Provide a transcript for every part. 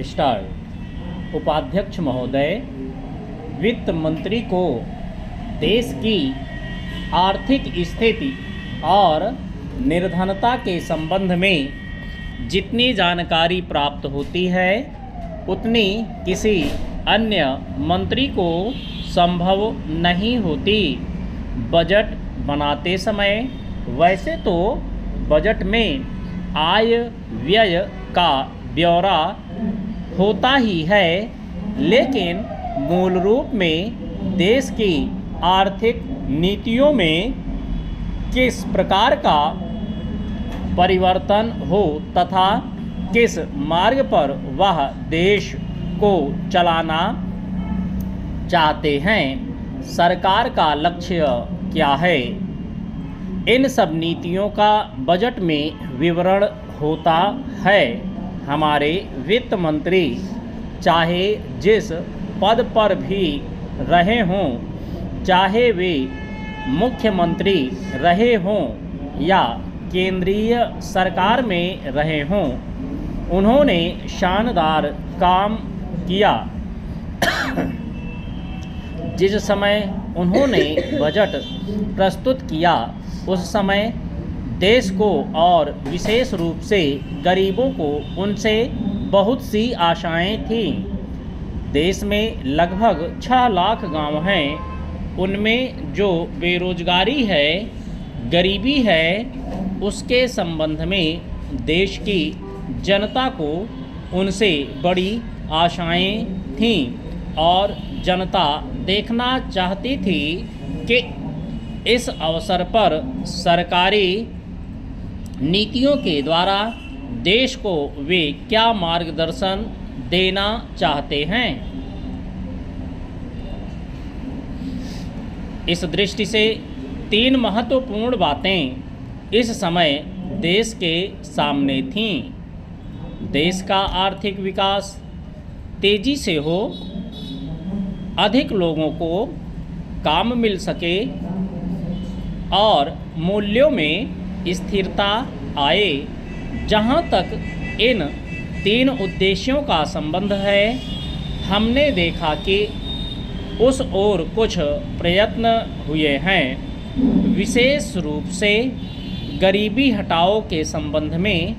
Start. उपाध्यक्ष महोदय, वित्त मंत्री को देश की आर्थिक स्थिति और निर्धनता के संबंध में जितनी जानकारी प्राप्त होती है उतनी किसी अन्य मंत्री को संभव नहीं होती। बजट बनाते समय वैसे तो बजट में आय व्यय का ब्यौरा होता ही है, लेकिन मूल रूप में देश की आर्थिक नीतियों में किस प्रकार का परिवर्तन हो तथा किस मार्ग पर वह देश को चलाना चाहते हैं, सरकार का लक्ष्य क्या है, इन सब नीतियों का बजट में विवरण होता है। हमारे वित्त मंत्री चाहे जिस पद पर भी रहे हों, चाहे वे मुख्यमंत्री रहे हों या केंद्रीय सरकार में रहे हों, उन्होंने शानदार काम किया। जिस समय उन्होंने बजट प्रस्तुत किया उस समय देश को और विशेष रूप से गरीबों को उनसे बहुत सी आशाएं थीं। देश में लगभग 6 लाख गांव हैं, उनमें जो बेरोजगारी है, गरीबी है, उसके संबंध में देश की जनता को उनसे बड़ी आशाएं थीं और जनता देखना चाहती थी कि इस अवसर पर सरकारी नीतियों के द्वारा देश को वे क्या मार्गदर्शन देना चाहते हैं। इस दृष्टि से 3 महत्वपूर्ण बातें इस समय देश के सामने थीं। देश का आर्थिक विकास तेजी से हो, अधिक लोगों को काम मिल सके और मूल्यों में स्थिरता आए। जहाँ तक इन 3 उद्देश्यों का संबंध है, हमने देखा कि उस ओर कुछ प्रयत्न हुए हैं। विशेष रूप से गरीबी हटाओ के संबंध में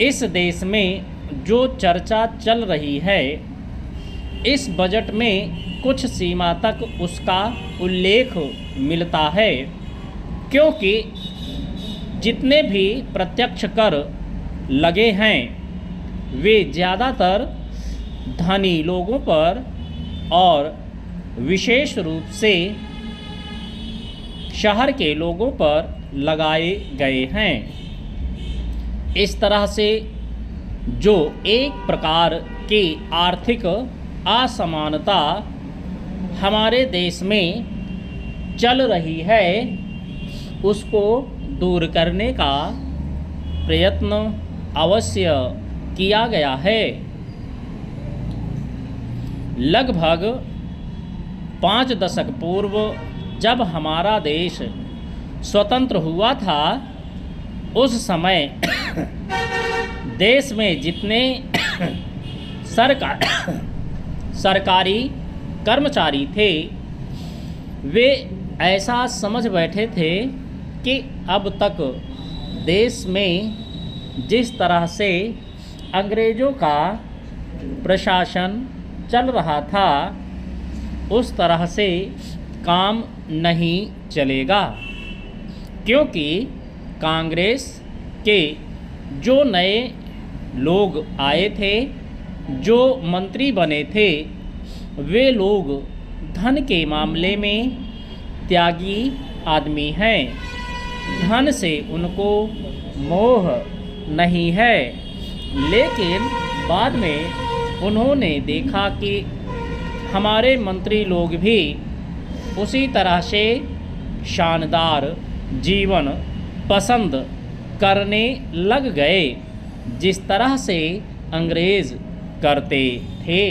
इस देश में जो चर्चा चल रही है, इस बजट में कुछ सीमा तक उसका उल्लेख मिलता है, क्योंकि जितने भी प्रत्यक्ष कर लगे हैं वे ज़्यादातर धनी लोगों पर और विशेष रूप से शहर के लोगों पर लगाए गए हैं। इस तरह से जो एक प्रकार की आर्थिक असमानता हमारे देश में चल रही है, उसको दूर करने का प्रयत्न अवश्य किया गया है। लगभग 5 दशक पूर्व जब हमारा देश स्वतंत्र हुआ था, उस समय देश में जितने सरकारी कर्मचारी थे, वे ऐसा समझ बैठे थे कि अब तक देश में जिस तरह से अंग्रेज़ों का प्रशासन चल रहा था, उस तरह से काम नहीं चलेगा, क्योंकि कांग्रेस के जो नए लोग आए थे, जो मंत्री बने थे, वे लोग धन के मामले में त्यागी आदमी हैं। धन से उनको मोह नहीं है, लेकिन बाद में उन्होंने देखा कि हमारे मंत्री लोग भी उसी तरह से शानदार जीवन पसंद करने लग गए जिस तरह से अंग्रेज़ करते थे।